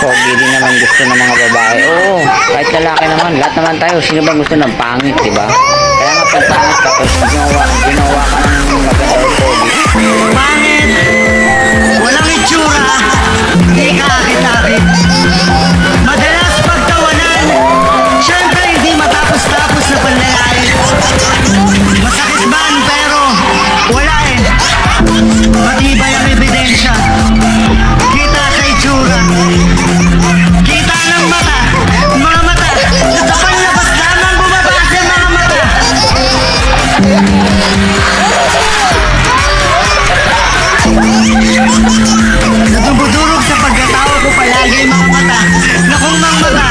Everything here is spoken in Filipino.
Pogi din naman gusto ng mga babae. Oo, kahit lalaki naman. Lahat naman tayo. Sino ba gusto ng pangit, di ba? Kaya nga pag pangit ka, tapos ginawa ka ng maganda o pogi. Pangit, walang itsura, di kakit-akit. Madalas pagtawanan, syempre hindi matapos-tapos na panlalait. Masakit man pero wala eh. Matibay ang ebidensya. Kita sa itsura. Kita ng mata. Mga mata. Kapal labas lamang bumaba sa mga mata. Natubudurog sa pagkatawa ko palagi mga mata. Na kung mga mata